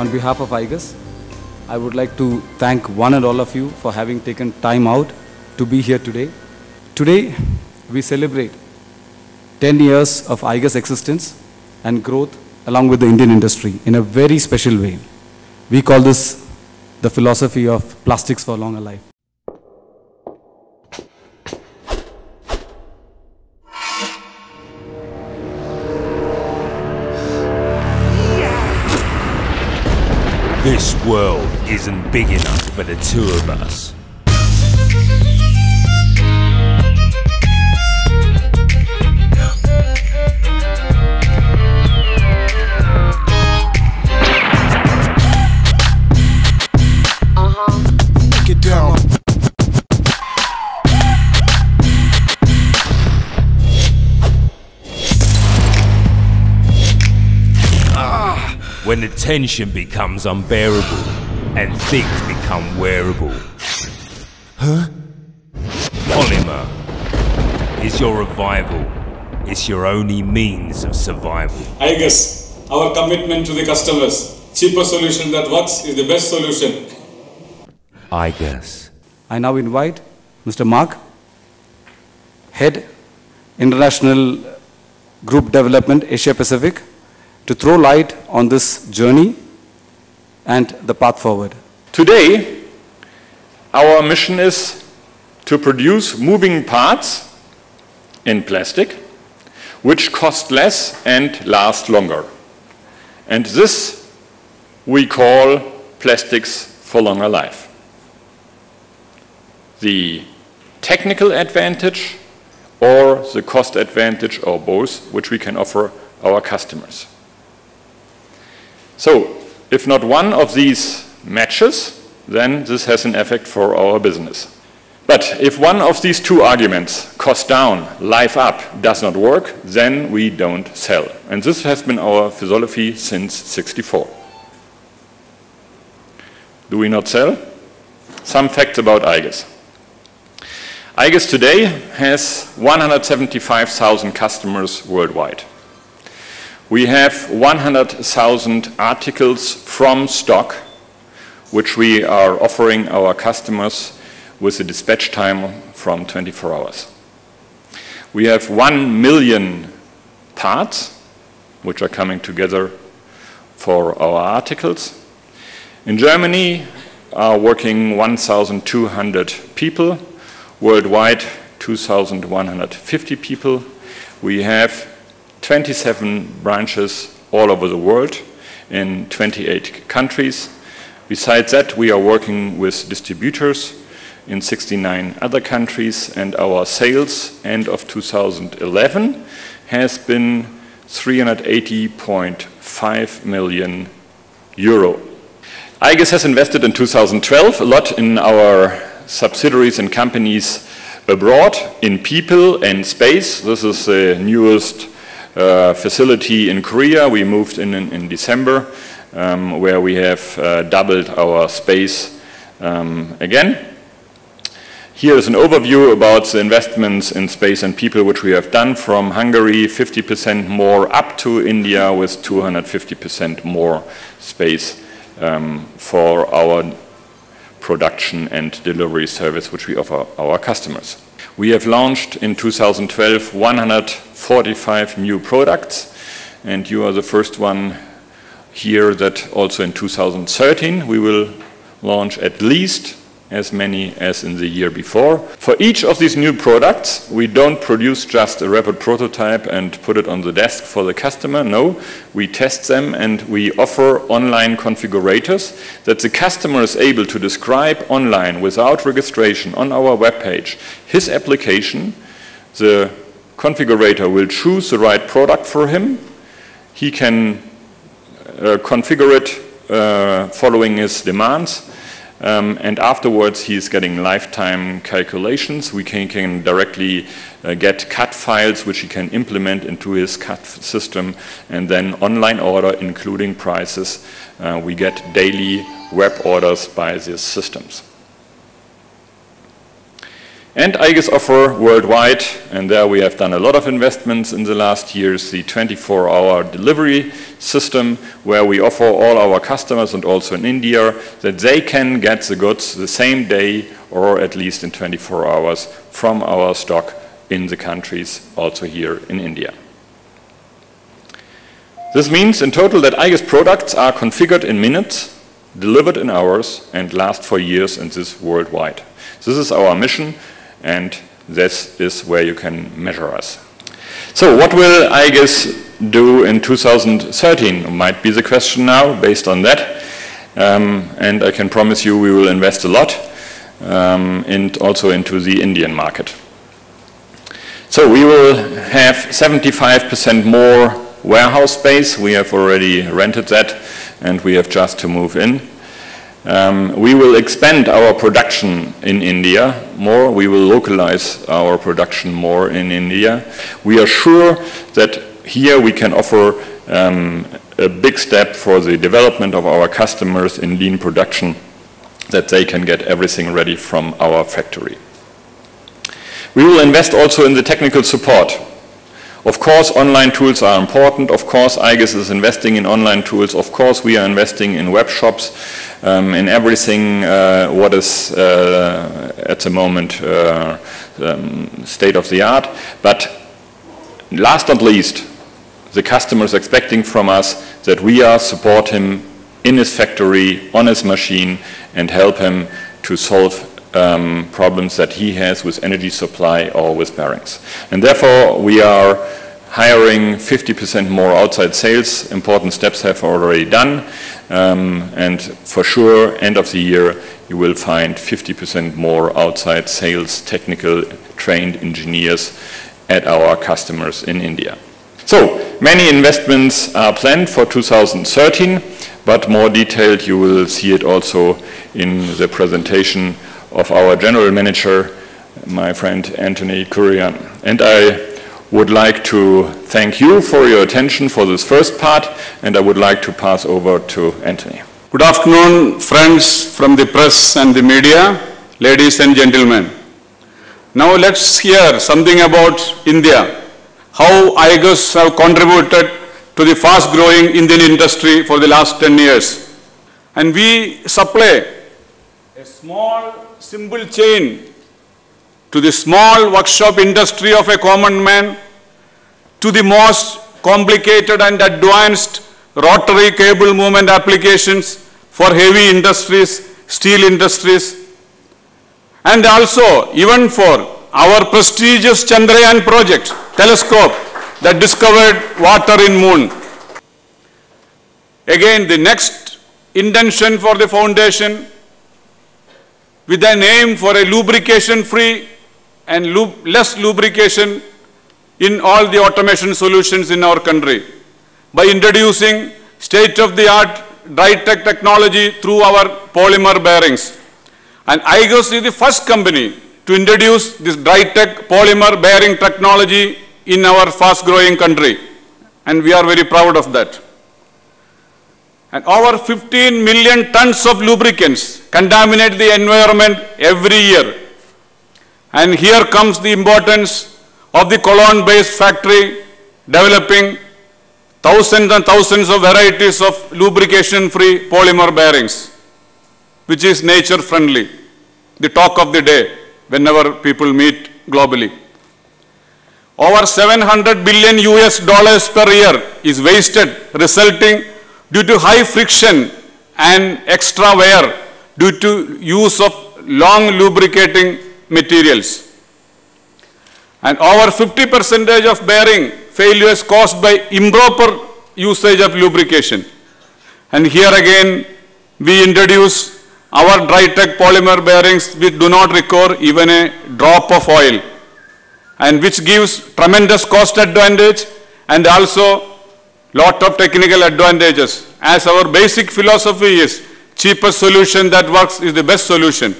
On behalf of Igus, I would like to thank one and all of you for having taken time out to be here today. Today, we celebrate 10 years of Igus existence and growth along with the Indian industry in a very special way. We call this the philosophy of plastics for longer life. This world isn't big enough for the two of us. Get down. When the tension becomes unbearable and things become wearable. Huh? Polymer is your revival. It's your only means of survival. Igus, our commitment to the customers. Cheaper solution that works is the best solution. Igus. I now invite Mr. Mark, Head, International Group Development, Asia Pacific, to throw light on this journey and the path forward. Today, our mission is to produce moving parts in plastic, which cost less and last longer. And this we call plastics for longer life. The technical advantage or the cost advantage or both, which we can offer our customers. So, if not one of these matches, then this has an effect for our business. But if one of these two arguments, cost down, life up, does not work, then we don't sell. And this has been our philosophy since '64. Do we not sell? Some facts about Igus. Igus today has 175,000 customers worldwide. We have 100,000 articles from stock, which we are offering our customers with a dispatch time from 24 hours. We have 1 million parts, which are coming together for our articles. In Germany are working 1,200 people, worldwide 2,150 people. We have 27 branches all over the world in 28 countries. Besides that, we are working with distributors in 69 other countries, and our sales end of 2011 has been 380.5 million euro. Igus has invested in 2012 a lot in our subsidiaries and companies abroad, in people and space. This is the newest facility in Korea. We moved in December, where we have doubled our space again. Here is an overview about the investments in space and people which we have done, from Hungary 50% more up to India with 250% more space for our production and delivery service which we offer our customers. We have launched in 2012 145 new products, and you are the first one here that also in 2013 we will launch at least as many as in the year before. For each of these new products, we don't produce just a rapid prototype and put it on the desk for the customer. No, we test them and we offer online configurators that the customer is able to describe online without registration on our webpage his application. The configurator will choose the right product for him. He can configure it following his demands. And afterwards he's getting lifetime calculations. We can directly get CAD files which he can implement into his CAD system, and then online order including prices. We get daily web orders by these systems. And Igus offer worldwide, and there we have done a lot of investments in the last years, the 24-hour delivery system, where we offer all our customers, and also in India, that they can get the goods the same day or at least in 24 hours from our stock in the countries, also here in India. This means in total that Igus products are configured in minutes, delivered in hours, and last for years, and this worldwide. This is our mission, and this is where you can measure us. So what will Igus do in 2013 might be the question now based on that. And I can promise you we will invest a lot and also into the Indian market. So we will have 75% more warehouse space. We have already rented that and we have just to move in. We will expand our production in India more. We will localize our production more in India. We are sure that here we can offer a big step for the development of our customers in lean production, that they can get everything ready from our factory. We will invest also in the technical support. Of course, online tools are important. Of course, Igus is investing in online tools. Of course, we are investing in web shops, in everything what is at the moment state of the art. But last not least, the customer is expecting from us that we are support him in his factory, on his machine, and help him to solve problems that he has with energy supply or with bearings. And therefore, we are hiring 50% more outside sales. Important steps have already done. And for sure, end of the year, you will find 50% more outside sales, technical trained engineers at our customers in India. So, many investments are planned for 2013, but more detailed you will see it also in the presentation of our General Manager, my friend Anthony Kurian. And I would like to thank you for your attention for this first part, and I would like to pass over to Anthony. Good afternoon, friends from the press and the media, ladies and gentlemen. Now let's hear something about India, how Igus have contributed to the fast-growing Indian industry for the last 10 years. And we supply a small, simple chain to the small workshop industry of a common man, to the most complicated and advanced rotary cable movement applications for heavy industries, steel industries, and also even for our prestigious Chandrayaan project, telescope that discovered water in moon. Again, the next intention for the foundation with an aim for a lubrication-free and less lubrication in all the automation solutions in our country by introducing state-of-the-art dry-tech technology through our polymer bearings. And Igus is the first company to introduce this dry-tech polymer bearing technology in our fast-growing country. And we are very proud of that. And over 15 million tons of lubricants contaminate the environment every year. And here comes the importance of the Cologne-based factory developing thousands and thousands of varieties of lubrication-free polymer bearings, which is nature-friendly, the talk of the day whenever people meet globally. Over $700 billion US per year is wasted, resulting due to high friction and extra wear due to use of long lubricating materials. And over 50% of bearing failures caused by improper usage of lubrication. And here again, we introduce our dry-tech polymer bearings which do not require even a drop of oil, and which gives tremendous cost advantage and also lot of technical advantages, as our basic philosophy is cheapest solution that works is the best solution.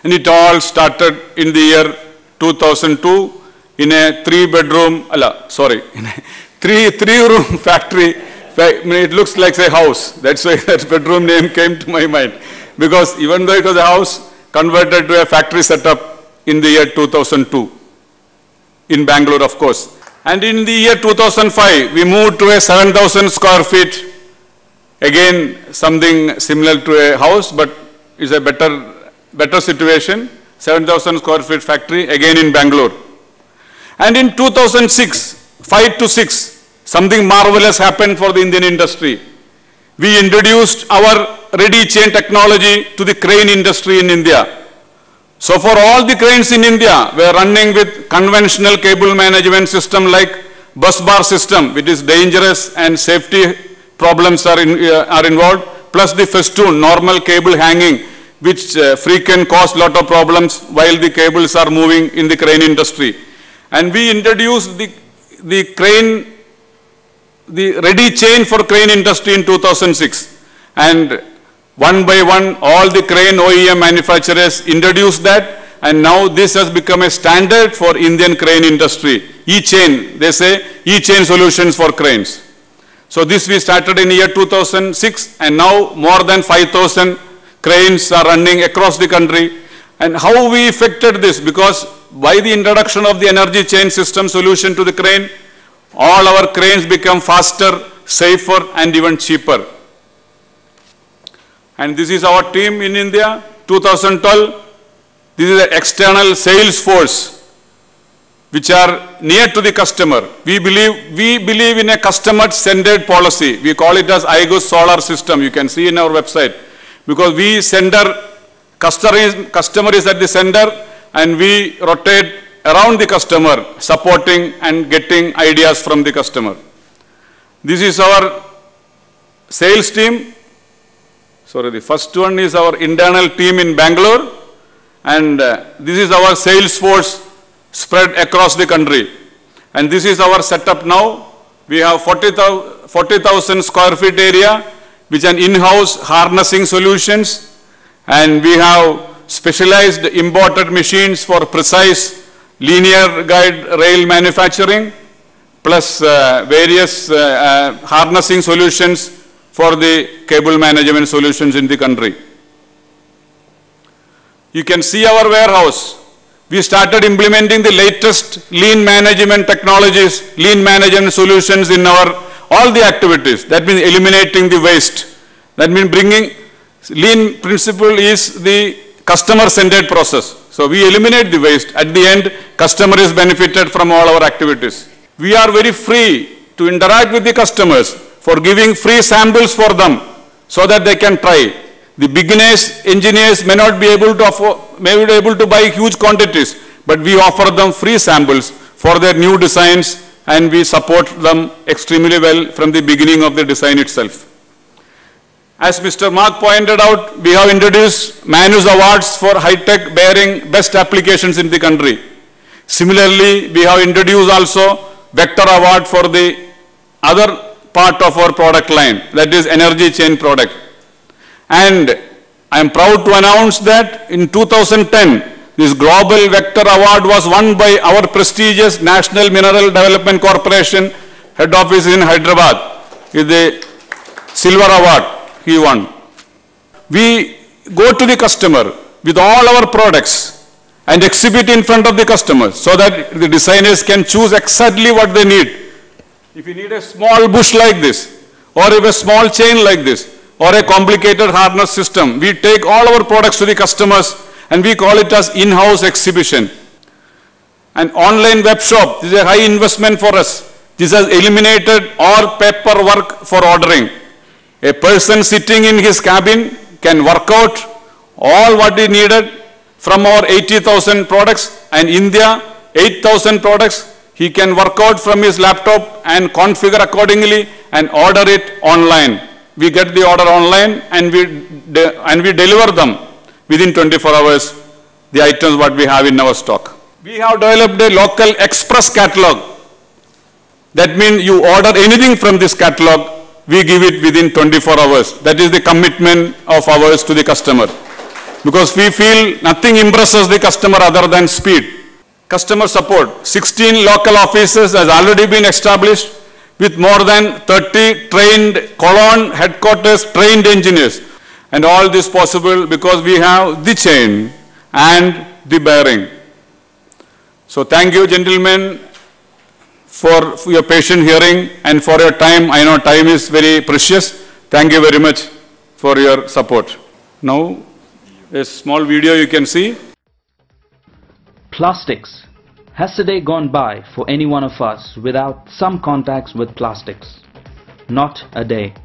And it all started in the year 2002 in a three-room factory. It looks like a house. That's why that bedroom name came to my mind. Because even though it was a house, converted to a factory setup in the year 2002, in Bangalore, of course. And in the year 2005, we moved to a 7,000 square feet, again something similar to a house, but is a better situation, 7,000 square feet factory, again in Bangalore. And in 2006, 5 to 6, something marvelous happened for the Indian industry. We introduced our ready chain technology to the crane industry in India. So for all the cranes in India, we are running with conventional cable management system like bus bar system, which is dangerous and safety problems are involved, plus the festoon, normal cable hanging, which frequent cause lot of problems while the cables are moving in the crane industry. And we introduced the crane, the ready chain for crane industry in 2006. And one by one, all the crane OEM manufacturers introduced that, and now this has become a standard for Indian crane industry. E-chain, they say, e-chain solutions for cranes. So this we started in year 2006, and now more than 5,000 cranes are running across the country. And how we effected this? Because by the introduction of the energy chain system solution to the crane, all our cranes become faster, safer, and even cheaper. And this is our team in India, 2012. This is an external sales force, which are near to the customer. We believe in a customer-centered policy. We call it as Igus solar system. You can see in our website. Because we customer is at the center, and we rotate around the customer, supporting and getting ideas from the customer. This is our sales team. Sorry, the first one is our internal team in Bangalore, and this is our sales force spread across the country. And this is our setup now. We have 40,000 square feet area, which is an in-house harnessing solutions, and we have specialized imported machines for precise linear guide rail manufacturing, plus various harnessing solutions for the cable management solutions in the country. You can see our warehouse. We started implementing the latest lean management technologies, lean management solutions in all the activities. That means eliminating the waste. That means bringing, lean principle is the customer-centered process. So we eliminate the waste. At the end, customer is benefited from all our activities. We are very free to interact with the customers for giving free samples for them so that they can try. The beginners, engineers may not be able to buy huge quantities, but we offer them free samples for their new designs, and we support them extremely well from the beginning of the design itself. As Mr. Mark pointed out, we have introduced Manus Awards for high-tech bearing best applications in the country. Similarly, we have introduced also Vector Award for the other part of our product line, that is energy chain product. And I am proud to announce that in 2010, this Global Vector Award was won by our prestigious National Mineral Development Corporation, head office in Hyderabad, with the Silver Award he won. We go to the customer with all our products and exhibit in front of the customers so that the designers can choose exactly what they need. If you need a small bush like this, or if a small chain like this, or a complicated harness system, we take all our products to the customers and we call it as in-house exhibition. An online web shop, this is a high investment for us. This has eliminated all paperwork for ordering. A person sitting in his cabin can work out all what he needed from our 80,000 products, and India, 8,000 products. He can work out from his laptop and configure accordingly and order it online. We get the order online and we deliver them within 24 hours, the items what we have in our stock. We have developed a local express catalog. That means you order anything from this catalog, we give it within 24 hours. That is the commitment of ours to the customer. Because we feel nothing impresses the customer other than speed. Customer support, 16 local offices has already been established with more than 30 trained Cologne headquarters trained engineers. And all this possible because we have the chain and the bearing. So thank you, gentlemen, for your patient hearing and for your time. I know time is very precious. Thank you very much for your support. Now, a small video you can see. Plastics. Has the day gone by for any one of us without some contacts with plastics? Not a day.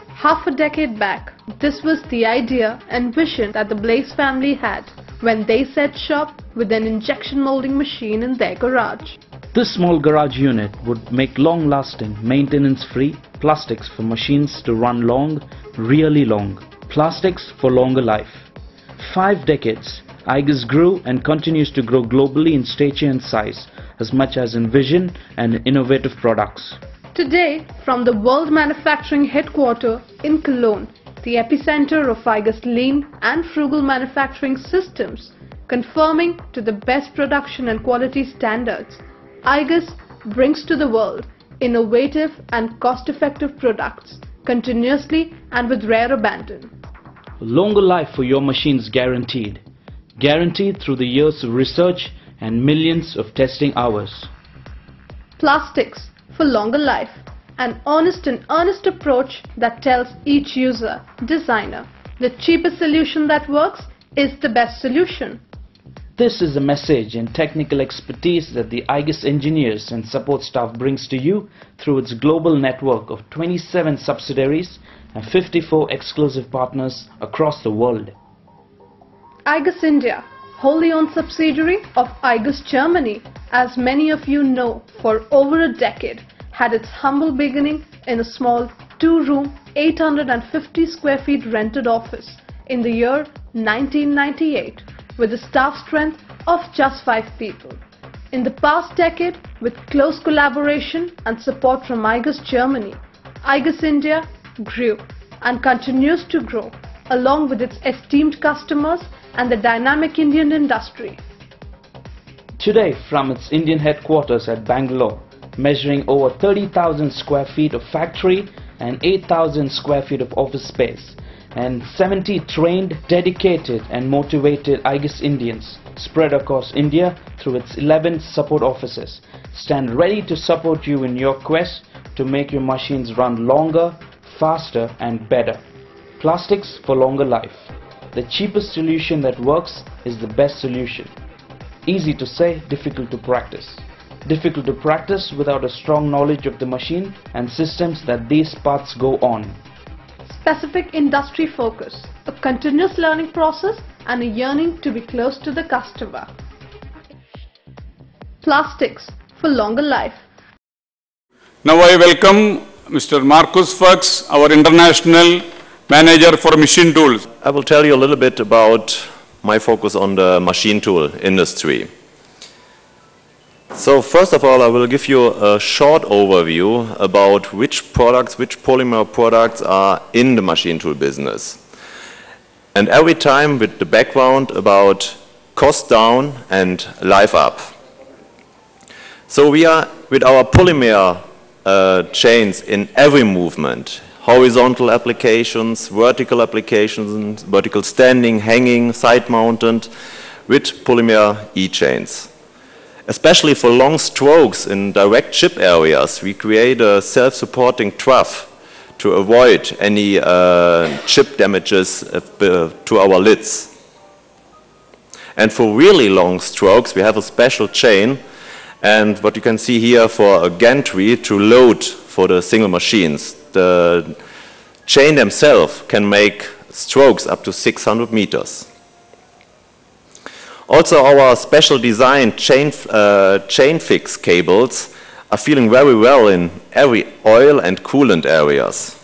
Half a decade back, this was the idea and vision that the Blaze family had when they set shop with an injection molding machine in their garage. This small garage unit would make long-lasting, maintenance-free plastics for machines to run long, really long. Plastics for longer life. 5 decades, Igus grew and continues to grow globally in stature and size, as much as in vision and innovative products. Today, from the World Manufacturing Headquarters in Cologne, the epicenter of Igus lean and frugal manufacturing systems, conforming to the best production and quality standards, Igus brings to the world innovative and cost-effective products, continuously and with rare abandon. Longer life for your machines guaranteed. Guaranteed through the years of research and millions of testing hours. Plastics for longer life. An honest and earnest approach that tells each user, designer, the cheapest solution that works is the best solution. This is a message and technical expertise that the Igus engineers and support staff brings to you through its global network of 27 subsidiaries and 54 exclusive partners across the world. Igus India, wholly owned subsidiary of Igus Germany, as many of you know, for over a decade, had its humble beginning in a small 2-room, 850 square feet rented office in the year 1998 with a staff strength of just 5 people. In the past decade, with close collaboration and support from Igus Germany, Igus India grew and continues to grow along with its esteemed customers and the dynamic Indian industry. Today, from its Indian headquarters at Bangalore, measuring over 30,000 square feet of factory and 8,000 square feet of office space, and 70 trained, dedicated and motivated Igus Indians spread across India through its 11 support offices stand ready to support you in your quest to make your machines run longer, faster and better. Plastics for longer life. The cheapest solution that works is the best solution. Easy to say, difficult to practice. Difficult to practice without a strong knowledge of the machine and systems that these parts go on. Specific industry focus, a continuous learning process and a yearning to be close to the customer. Plastics for longer life. Now I welcome Mr. Marcus Fuchs, our international manager for machine tools. I will tell you a little bit about my focus on the machine tool industry. So first of all, I will give you a short overview about which products, which polymer products are in the machine tool business. And every time with the background about cost down and life up. So we are with our polymer chains in every movement. Horizontal applications, vertical standing, hanging, side mounted, with polymer E-chains. Especially for long strokes in direct chip areas, we create a self-supporting trough to avoid any chip damages to our lids. And for really long strokes, we have a special chain, and what you can see here for a gantry to load for the single machines. The chain themselves can make strokes up to 600 meters. Also, our special designed chain fix cables are feeling very well in every oil and coolant areas.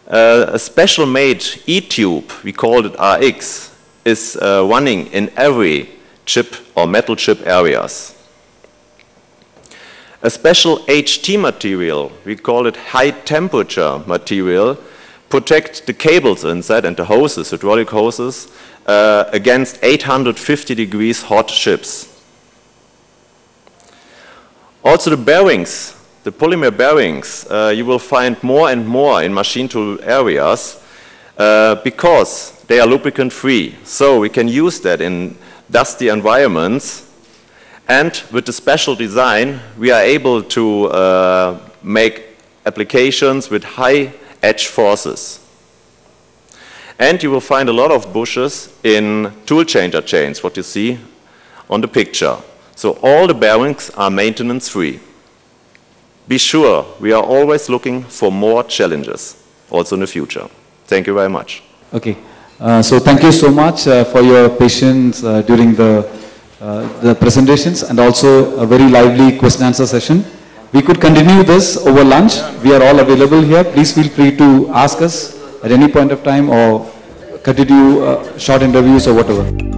A special made E-tube, we call it RX, is running in every chip or metal chip areas. A special HT material, we call it high temperature material, protects the cables inside and the hoses, hydraulic hoses, against 850 degrees hot chips. Also the bearings, the polymer bearings, you will find more and more in machine tool areas because they are lubricant free. So we can use that in dusty environments And with the special design, we are able to make applications with high edge forces. And you will find a lot of bushes in tool changer chains, what you see on the picture. So all the bearings are maintenance free. Be sure, we are always looking for more challenges, also in the future. Thank you very much. Okay, so thank you so much for your patience during the presentations and also a very lively question answer session. We could continue this over lunch. We are all available here. Please feel free to ask us at any point of time or continue short interviews or whatever.